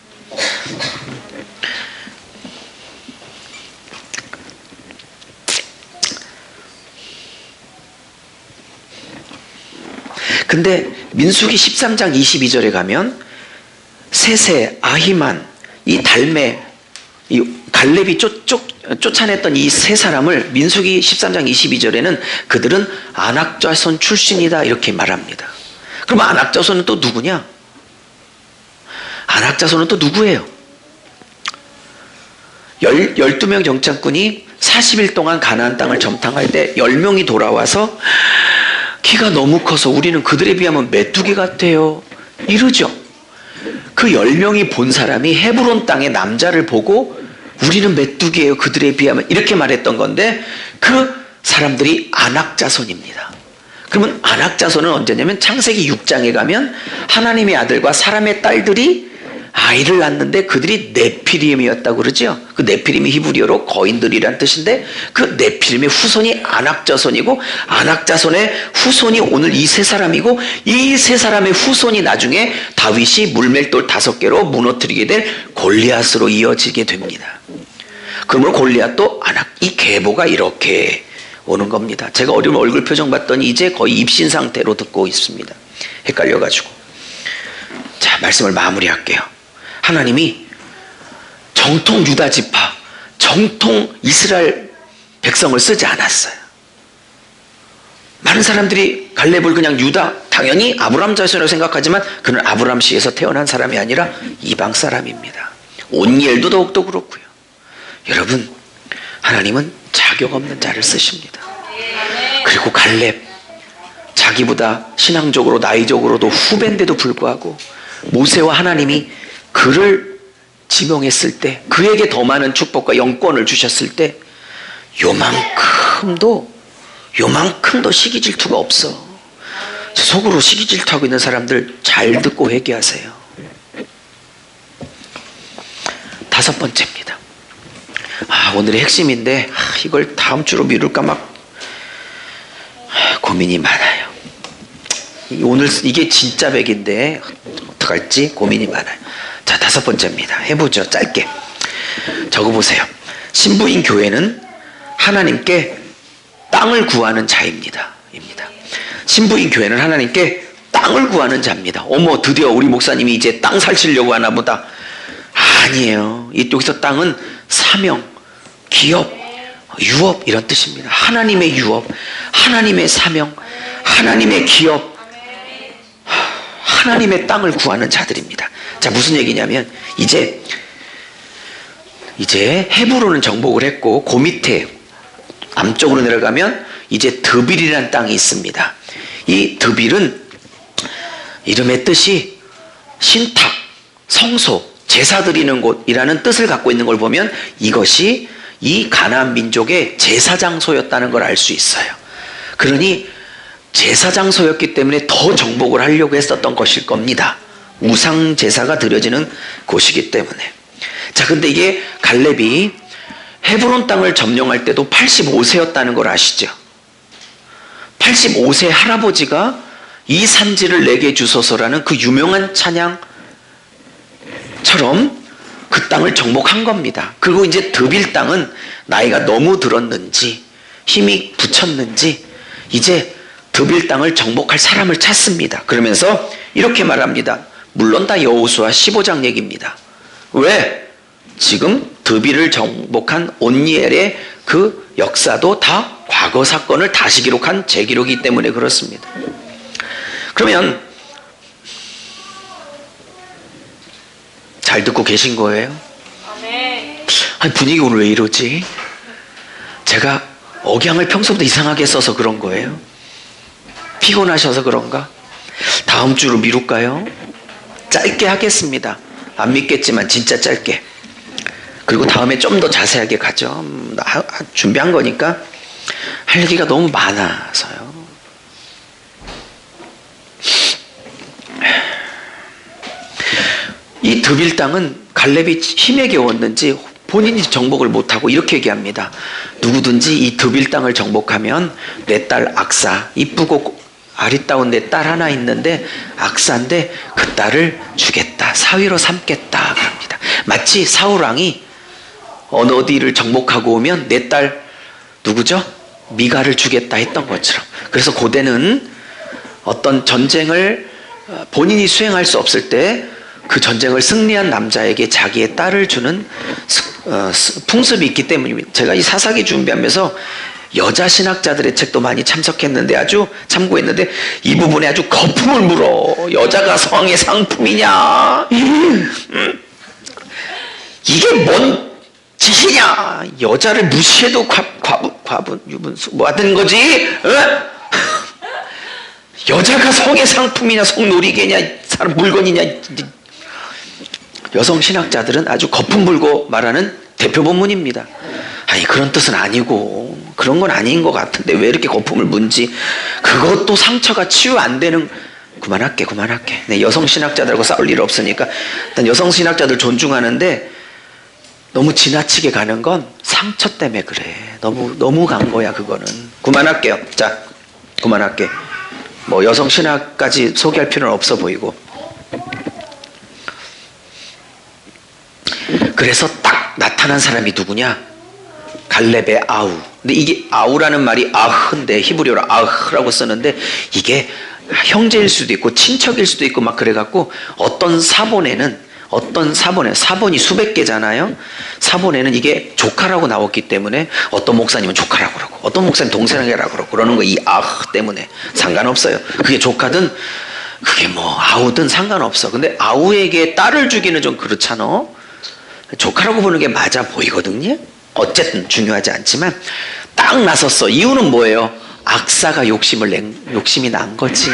근데 민수기 13장 22절에 가면 세세, 아히만, 이 달메, 이 갈렙이 쫓아냈던 이 세 사람을 민수기 13장 22절에는 그들은 아낙자손 출신이다 이렇게 말합니다. 그럼 아낙자손은 또 누구냐? 아낙자손은 또 누구예요? 12명 정탐꾼이 40일 동안 가나안 땅을 점탕할 때 10명이 돌아와서 키가 너무 커서 우리는 그들에 비하면 메뚜기 같아요. 이러죠. 그 10명이 본 사람이 헤브론 땅의 남자를 보고 우리는 메뚜기예요. 그들에 비하면 이렇게 말했던 건데 그 사람들이 아낙 자손입니다. 그러면 아낙 자손은 언제냐면 창세기 6장에 가면 하나님의 아들과 사람의 딸들이 아이를 낳는데 그들이 네피림이었다고 그러죠. 그 네피림이 히브리어로 거인들이란 뜻인데 그 네피림의 후손이 아낙 자손이고 아낙 자손의 후손이 오늘 이 세 사람이고 이 세 사람의 후손이 나중에 다윗이 물맷돌 5개로 무너뜨리게 될 골리앗으로 이어지게 됩니다. 그러므로 골리앗도 아낙, 이 계보가 이렇게 오는 겁니다. 제가 어려운 얼굴 표정 봤더니 이제 거의 입신 상태로 듣고 있습니다. 헷갈려가지고. 자, 말씀을 마무리할게요. 하나님이 정통 유다 지파, 정통 이스라엘 백성을 쓰지 않았어요. 많은 사람들이 갈렙을 그냥 유다, 당연히 아브라함 자손이라고 생각하지만 그는 아브라함 씨에서 태어난 사람이 아니라 이방 사람입니다. 온니엘도 더욱더 그렇고요. 여러분, 하나님은 자격 없는 자를 쓰십니다. 그리고 갈렙, 자기보다 신앙적으로 나이적으로도 후배인데도 불구하고 모세와 하나님이 그를 지명했을 때, 그에게 더 많은 축복과 영권을 주셨을 때 요만큼도 시기 질투가 없어. 속으로 시기 질투하고 있는 사람들 잘 듣고 회개하세요. 5번째입니다. 오늘의 핵심인데 이걸 다음 주로 미룰까 막 고민이 많아요. 오늘 이게 진짜 백인데 어떡할지 고민이 많아요. 자, 5번째입니다. 해보죠. 짧게 적어보세요. 신부인 교회는 하나님께 땅을 구하는 자입니다. 신부인 교회는 하나님께 땅을 구하는 자입니다. 어머, 드디어 우리 목사님이 이제 땅 살치려고 하나 보다. 아니에요. 여기서 땅은 사명, 기업, 유업 이런 뜻입니다. 하나님의 유업, 하나님의 사명, 하나님의 기업, 하나님의 땅을 구하는 자들입니다. 자, 무슨 얘기냐면 이제 헤브론은 정복을 했고 그 밑에 남쪽으로 내려가면 이제 드빌이라는 땅이 있습니다. 이 드빌은 이름의 뜻이 신탁, 성소, 제사 드리는 곳이라는 뜻을 갖고 있는 걸 보면 이것이 이 가나안 민족의 제사 장소였다는 걸 알 수 있어요. 그러니 제사 장소였기 때문에 더 정복을 하려고 했었던 것일 겁니다. 우상 제사가 드려지는 곳이기 때문에. 자, 근데 이게 갈렙이 헤브론 땅을 점령할 때도 85세였다는 걸 아시죠? 85세 할아버지가 이 산지를 내게 주소서라는 그 유명한 찬양처럼 그 땅을 정복한 겁니다. 그리고 이제 드빌 땅은 나이가 너무 들었는지 힘이 붙였는지 이제 드빌 땅을 정복할 사람을 찾습니다. 그러면서 이렇게 말합니다. 물론 다 여호수아 15장 얘기입니다. 왜? 지금 드빌을 정복한 온니엘의 그 역사도 다 과거 사건을 다시 기록한 재기록이기 때문에 그렇습니다. 그러면 잘 듣고 계신 거예요? 아니, 분위기 오늘 왜 이러지? 제가 억양을 평소보다 이상하게 써서 그런 거예요? 피곤하셔서 그런가? 다음 주로 미룰까요? 짧게 하겠습니다. 안 믿겠지만 진짜 짧게. 그리고 다음에 좀 더 자세하게 가죠. 준비한 거니까 할 얘기가 너무 많아서요. 이 드빌 땅은 갈렙이 힘에 겨웠는지 본인이 정복을 못하고 이렇게 얘기합니다. 누구든지 이 드빌 땅을 정복하면 내 딸 악사, 이쁘고 아리따운 내 딸 하나 있는데 악사인데 그 딸을 주겠다, 사위로 삼겠다 그럽니다. 마치 사울왕이 어느 어디를 정복하고 오면 내 딸 누구죠? 미갈을 주겠다 했던 것처럼. 그래서 고대는 어떤 전쟁을 본인이 수행할 수 없을 때 그 전쟁을 승리한 남자에게 자기의 딸을 주는 풍습이 있기 때문입니다. 제가 이 사사기 준비하면서 여자 신학자들의 책도 많이 참석했는데 아주 참고했는데 이 부분에 아주 거품을 물어. 여자가 성의 상품이냐? 이게 뭔 짓이냐? 여자를 무시해도 과분, 유분수 뭐 하는 거지? 여자가 성의 상품이냐 성놀이개냐 사람 물건이냐. 여성 신학자들은 아주 거품 불고 말하는 대표 본문입니다. 아니 그런 뜻은 아니고 그런 건 아닌 것 같은데 왜 이렇게 거품을 문지. 그것도 상처가 치유 안 되는. 그만할게. 네, 여성 신학자들하고 싸울 일 없으니까. 일단 여성 신학자들 존중하는데 너무 지나치게 가는 건 상처 때문에 그래. 너무 간 거야 그거는. 그만할게요. 자, 그만할게. 뭐 여성 신학까지 소개할 필요는 없어 보이고. 그래서 딱 나타난 사람이 누구냐? 갈렙의 아우. 근데 이게 아우라는 말이 아흐인데 히브리어로 아흐라고 쓰는데 이게 형제일 수도 있고 친척일 수도 있고 막 그래갖고 어떤 사본이 수백 개잖아요. 사본에는 이게 조카라고 나왔기 때문에 어떤 목사님은 조카라고 그러고 어떤 목사님 동생이라고 그러고 그러는 거 이 아흐 때문에 상관없어요. 그게 조카든 그게 뭐 아우든 상관없어. 근데 아우에게 딸을 주기는 좀 그렇잖아. 조카라고 보는 게 맞아 보이거든요. 어쨌든 중요하지 않지만 딱 나섰어. 이유는 뭐예요? 악사가 욕심이 난 거지.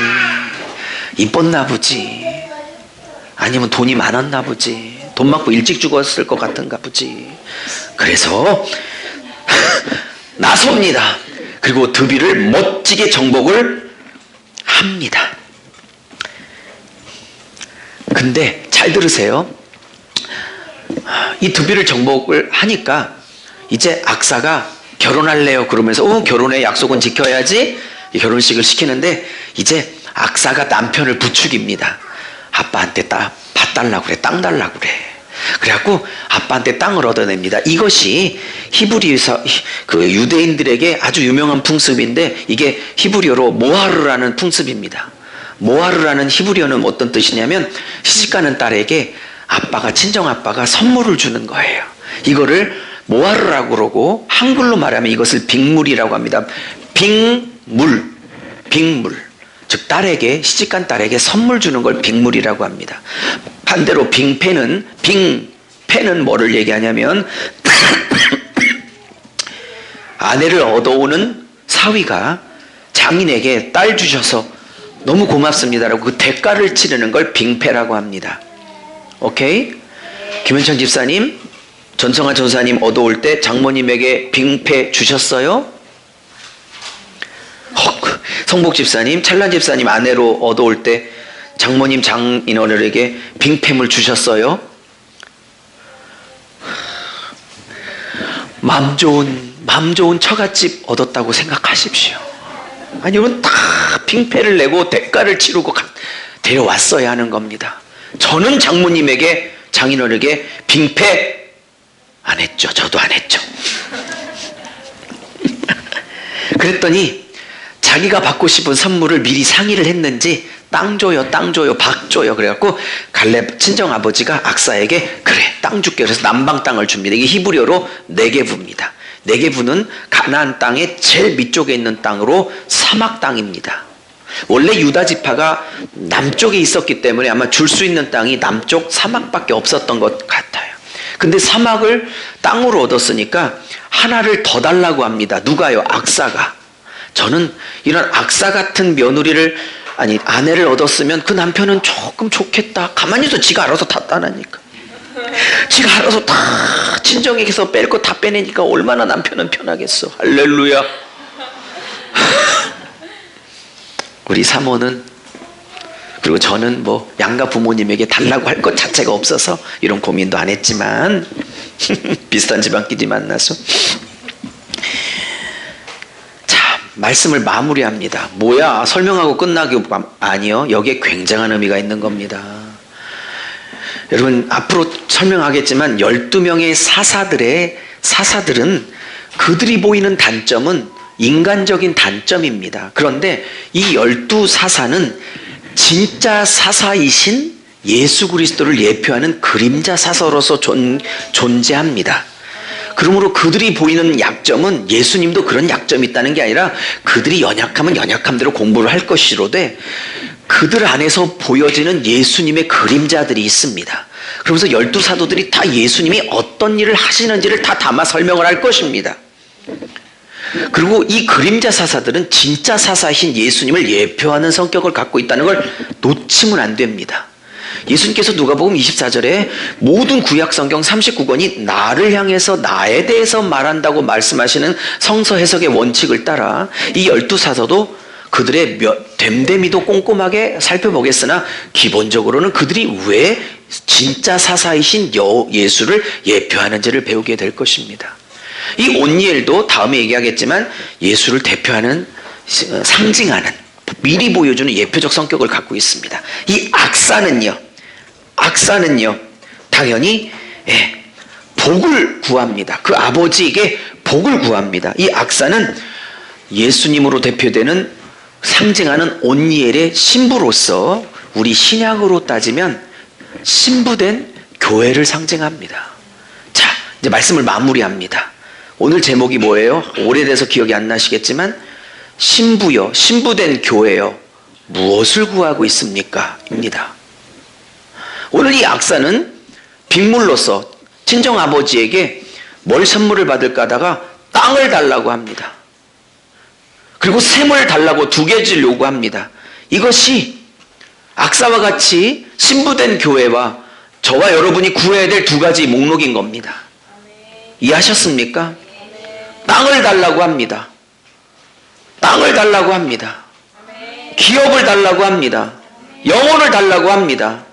이뻤나 보지. 아니면 돈이 많았나 보지. 돈 받고 일찍 죽었을 것 같은가 보지. 그래서 나섭니다. 그리고 드비를 멋지게 정복을 합니다. 근데 잘 들으세요. 이 드비를 정복을 하니까 이제 악사가 결혼할래요 그러면서 결혼의 약속은 지켜야지 결혼식을 시키는데 이제 악사가 남편을 부추깁니다. 아빠한테 밭 달라고 그래. 땅 달라고 그래. 그래갖고 아빠한테 땅을 얻어냅니다. 이것이 히브리에서 그 유대인들에게 아주 유명한 풍습인데 이게 히브리어로 모하르라는 풍습입니다. 모하르라는 히브리어는 어떤 뜻이냐면 시집가는 딸에게 친정아빠가 선물을 주는 거예요. 이거를 모하르라고 그러고 한글로 말하면 이것을 빅물이라고 합니다. 빅물. 즉 시집간 딸에게 선물 주는 걸 빅물이라고 합니다. 반대로 빙패는 뭐를 얘기하냐면 아내를 얻어오는 사위가 장인에게 딸 주셔서 너무 고맙습니다라고 그 대가를 치르는 걸 빙패라고 합니다. 오케이? 김현천 집사님, 전성환 전사님 얻어올 때 장모님에게 빙패 주셨어요? 성복 집사님, 찰란 집사님 아내로 얻어올 때 장모님 장인어른에게 빙패물 주셨어요? 맘 좋은 처갓집 얻었다고 생각하십시오. 아니면 다 빙패를 내고 대가를 치르고 데려왔어야 하는 겁니다. 저는 장모님에게 장인어른에게 빙패 안 했죠. 저도 안 했죠. 그랬더니 자기가 받고 싶은 선물을 미리 상의를 했는지 땅 줘요, 박 줘요. 그래갖고 갈렙 친정아버지가 악사에게 그래 땅 줄게. 그래서 남방 땅을 줍니다. 이게 히브리어로 네게브입니다. 네게브는 가나안 땅의 제일 밑쪽에 있는 땅으로 사막 땅입니다. 원래 유다 지파가 남쪽에 있었기 때문에 아마 줄 수 있는 땅이 남쪽 사막밖에 없었던 것 같아요. 근데 사막을 땅으로 얻었으니까 하나를 더 달라고 합니다. 누가요? 악사가. 저는 이런 악사 같은 아내를 얻었으면 그 남편은 조금 좋겠다. 가만히 있어. 지가 알아서 다 따라니까. 지가 알아서 다 친정에게서 뺄 거 다 빼내니까 얼마나 남편은 편하겠어. 할렐루야. 우리 사모는 그리고 저는 뭐 양가 부모님에게 달라고 할 것 자체가 없어서 이런 고민도 안 했지만 비슷한 집안끼리 만나서 자 말씀을 마무리합니다. 뭐야 설명하고 끝나기 아니요. 여기에 굉장한 의미가 있는 겁니다. 여러분 앞으로 설명하겠지만 12명의 사사들은 그들이 보이는 단점은 인간적인 단점입니다. 그런데 이 12사사는 진짜 사사이신 예수 그리스도를 예표하는 그림자 사서로서 존재합니다. 그러므로 그들이 보이는 약점은 예수님도 그런 약점이 있다는 게 아니라 그들이 연약하면 연약함대로 공부를 할 것이로되 그들 안에서 보여지는 예수님의 그림자들이 있습니다. 그러면서 12사도들이 다 예수님이 어떤 일을 하시는지를 다 담아 설명을 할 것입니다. 그리고 이 그림자 사사들은 진짜 사사이신 예수님을 예표하는 성격을 갖고 있다는 걸 놓치면 안 됩니다. 예수님께서 누가복음 24절에 모든 구약 성경 39권이 나를 향해서 나에 대해서 말한다고 말씀하시는 성서 해석의 원칙을 따라 이 12사서도 그들의 됨됨이도 꼼꼼하게 살펴보겠으나 기본적으로는 그들이 왜 진짜 사사이신 예수를 예표하는지를 배우게 될 것입니다. 이 온니엘도 다음에 얘기하겠지만 예수를 대표하는, 상징하는, 미리 보여주는 예표적 성격을 갖고 있습니다. 이 악사는요 당연히 복을 구합니다. 그 아버지에게 복을 구합니다. 이 악사는 예수님으로 대표되는, 상징하는 온니엘의 신부로서 우리 신약으로 따지면 신부된 교회를 상징합니다. 자, 이제 말씀을 마무리합니다. 오늘 제목이 뭐예요? 오래돼서 기억이 안 나시겠지만 신부여, 신부된 교회여, 무엇을 구하고 있습니까? 입니다. 오늘 이 악사는 빅물로서 친정아버지에게 뭘 선물을 받을까 하다가 땅을 달라고 합니다. 그리고 샘을 달라고 2개를 요구합니다. 이것이 악사와 같이 신부된 교회와 저와 여러분이 구해야 될 2가지 목록인 겁니다. 이해하셨습니까? 땅을 달라고 합니다. 땅을 달라고 합니다. 기업을 달라고 합니다. 영혼을 달라고 합니다.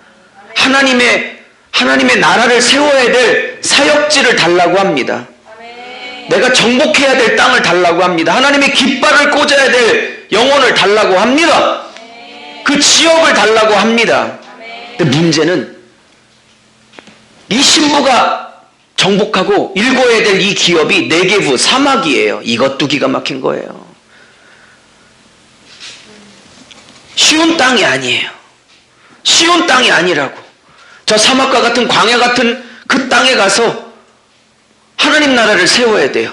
하나님의 나라를 세워야 될 사역지를 달라고 합니다. 내가 정복해야 될 땅을 달라고 합니다. 하나님의 깃발을 꽂아야 될 영혼을 달라고 합니다. 그 지역을 달라고 합니다. 근데 문제는 이 신부가 정복하고 일궈야 될 이 기업이 네게브, 사막이에요. 이것도 기가 막힌 거예요. 쉬운 땅이 아니에요. 쉬운 땅이 아니라고. 저 사막과 같은, 광야 같은 그 땅에 가서 하나님 나라를 세워야 돼요.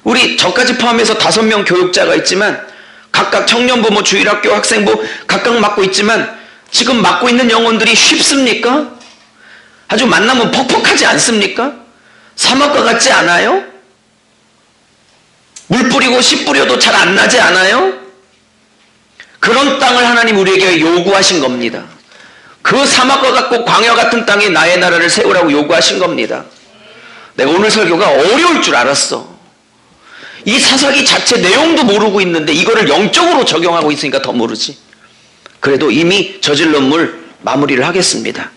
우리 저까지 포함해서 5명 교육자가 있지만 각각 청년부, 주일학교, 학생부 각각 맡고 있지만 지금 맡고 있는 영혼들이 쉽습니까? 아주 만나면 퍽퍽하지 않습니까? 사막과 같지 않아요? 물 뿌리고 씨 뿌려도 잘 안 나지 않아요? 그런 땅을 하나님 우리에게 요구하신 겁니다. 그 사막과 같고 광야 같은 땅에 나의 나라를 세우라고 요구하신 겁니다. 내가 오늘 설교가 어려울 줄 알았어. 이 사사기 자체 내용도 모르고 있는데 이거를 영적으로 적용하고 있으니까 더 모르지. 그래도 이미 저질른 물 마무리를 하겠습니다.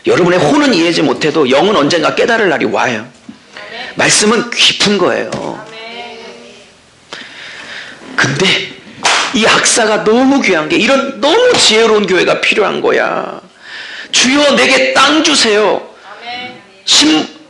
여러분의 혼은 이해하지 못해도 영은 언젠가 깨달을 날이 와요. 말씀은 깊은 거예요. 근데 이 악사가 너무 귀한 게 이런 너무 지혜로운 교회가 필요한 거야. 주여 내게 땅 주세요.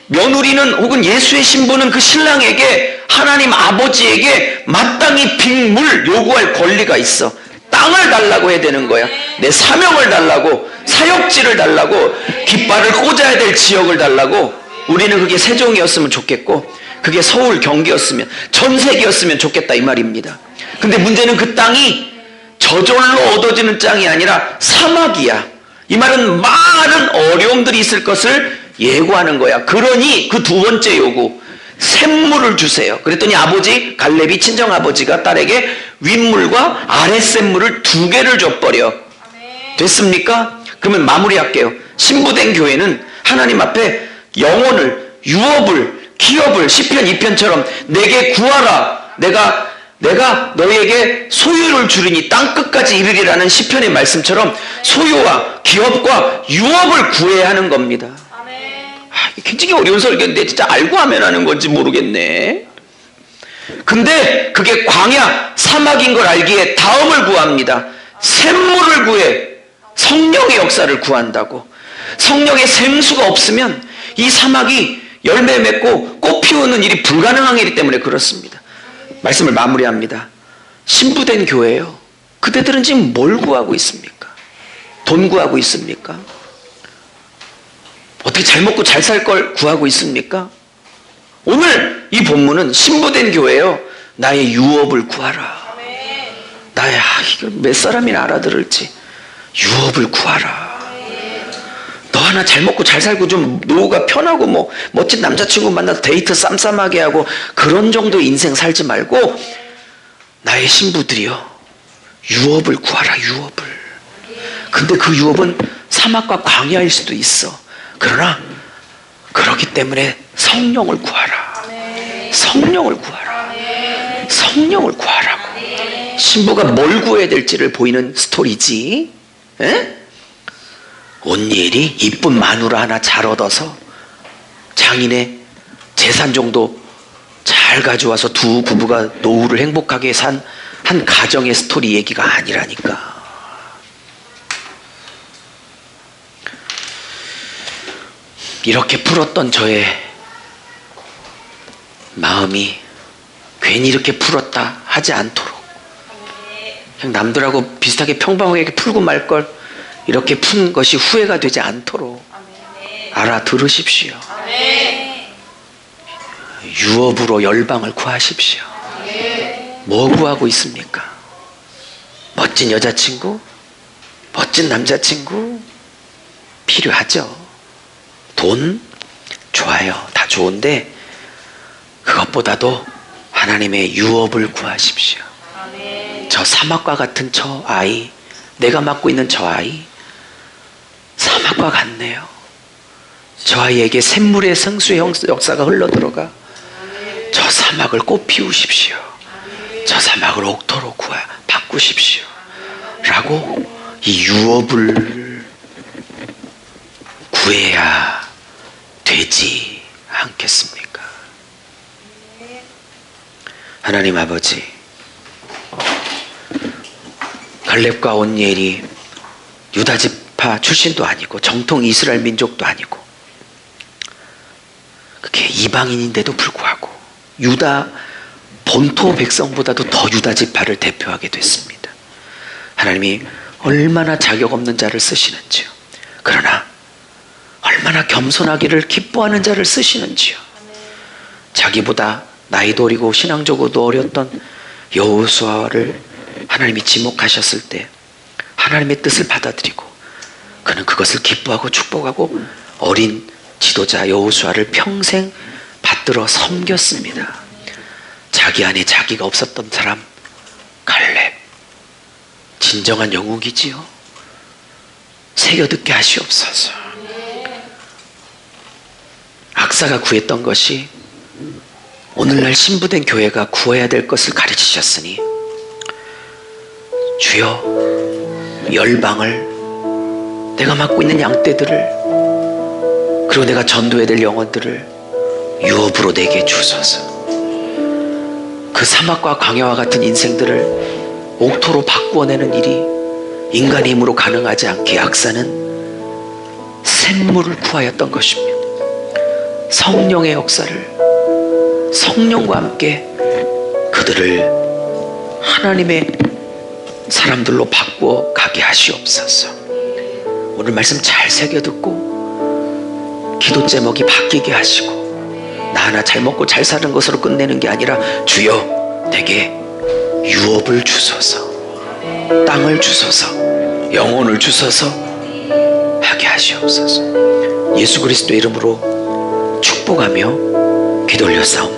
며느리는 혹은 예수의 신부는 그 신랑에게, 하나님 아버지에게 마땅히 빅물 요구할 권리가 있어. 땅을 달라고 해야 되는 거야. 내 사명을 달라고, 사역지를 달라고, 깃발을 꽂아야 될 지역을 달라고. 우리는 그게 세종이었으면 좋겠고 그게 서울, 경기였으면, 전 세계였으면 좋겠다 이 말입니다. 근데 문제는 그 땅이 저절로 얻어지는 땅이 아니라 사막이야. 이 말은 많은 어려움들이 있을 것을 예고하는 거야. 그러니 그 2번째 요구, 샘물을 주세요. 그랬더니 아버지 갈렙이, 친정아버지가 딸에게 윗물과 아랫샘물을 2개를 줘버려. 됐습니까? 그러면 마무리할게요. 신부된 교회는 하나님 앞에 영혼을, 유업을, 기업을 시편 2편처럼 내게 구하라. 내가 너희에게 소유를 주리니 땅끝까지 이르리라는 시편의 말씀처럼 소유와 기업과 유업을 구해야 하는 겁니다. 굉장히 어려운 설교인데 진짜 알고 하면 하는 건지 모르겠네. 근데 그게 광야, 사막인 걸 알기에 다음을 구합니다. 샘물을 구해. 성령의 역사를 구한다고. 성령의 생수가 없으면 이 사막이 열매 맺고 꽃 피우는 일이 불가능하기 때문에 그렇습니다. 말씀을 마무리합니다. 신부된 교회예요. 그대들은 지금 뭘 구하고 있습니까? 돈 구하고 있습니까? 어떻게 잘 먹고 잘 살 걸 구하고 있습니까? 오늘 이 본문은 신부된 교회예요. 나의 유업을 구하라. 나의, 이걸 몇 사람이나 알아들을지. 유업을 구하라. 너 하나 잘 먹고 잘 살고 좀 노후가 편하고 뭐 멋진 남자친구 만나서 데이트 쌈쌈하게 하고 그런 정도의 인생 살지 말고 나의 신부들이여 유업을 구하라. 유업을. 근데 그 유업은 사막과 광야일 수도 있어. 그러나 그렇기 때문에 성령을 구하라. 성령을 구하라. 성령을 구하라고. 신부가 뭘 구해야 될지를 보이는 스토리지. 에? 온니엘이 이쁜 마누라 하나 잘 얻어서 장인의 재산 정도 잘 가져와서 두 부부가 노후를 행복하게 산 한 가정의 스토리 얘기가 아니라니까. 이렇게 풀었던 저의 마음이 괜히 이렇게 풀었다 하지 않도록, 그냥 남들하고 비슷하게 평범하게 풀고 말걸 이렇게 푼 것이 후회가 되지 않도록 알아들으십시오. 유업으로 열방을 구하십시오. 뭐 구하고 있습니까? 멋진 여자친구? 멋진 남자친구? 필요하죠. 돈? 좋아요. 다 좋은데 그것보다도 하나님의 유업을 구하십시오. 저 사막과 같은 저 아이, 내가 맡고 있는 저 아이 사막과 같네요. 저 아이에게 샘물의 생수의 역사가 흘러들어가 저 사막을 꽃 피우십시오. 저 사막을 옥토로 바꾸십시오. 라고 이 유업을 구해야 되지 않겠습니까? 하나님 아버지, 갈렙과 온니엘이 유다 지파 출신도 아니고 정통 이스라엘 민족도 아니고 그게 이방인인데도 불구하고 유다 본토 백성보다도 더 유다 지파를 대표하게 됐습니다. 하나님이 얼마나 자격 없는 자를 쓰시는지요. 그러나 얼마나 겸손하기를 기뻐하는 자를 쓰시는지요. 자기보다 나이도 어리고 신앙적으로도 어렸던 여호수아를 하나님이 지목하셨을 때 하나님의 뜻을 받아들이고 그는 그것을 기뻐하고 축복하고 어린 지도자 여호수아를 평생 받들어 섬겼습니다. 자기 안에 자기가 없었던 사람 갈렙, 진정한 영웅이지요. 새겨듣게 하시옵소서. 악사가 구했던 것이 오늘날 신부된 교회가 구해야 될 것을 가르치셨으니 주여, 열방을, 내가 맡고 있는 양떼들을, 그리고 내가 전도해야 될 영혼들을 유업으로 내게 주소서. 그 사막과 광야와 같은 인생들을 옥토로 바꾸어내는 일이 인간의 힘으로 가능하지 않게 악사는 샘물을 구하였던 것입니다. 성령의 역사를, 성령과 함께 그들을 하나님의 사람들로 바꾸어 가게 하시옵소서. 오늘 말씀 잘 새겨듣고 기도 제목이 바뀌게 하시고 나 하나 잘 먹고 잘 사는 것으로 끝내는 게 아니라 주여, 내게 유업을 주소서, 땅을 주소서, 영혼을 주소서 하게 하시옵소서. 예수 그리스도 이름으로 축복하며 기도 올렸사옵나이다.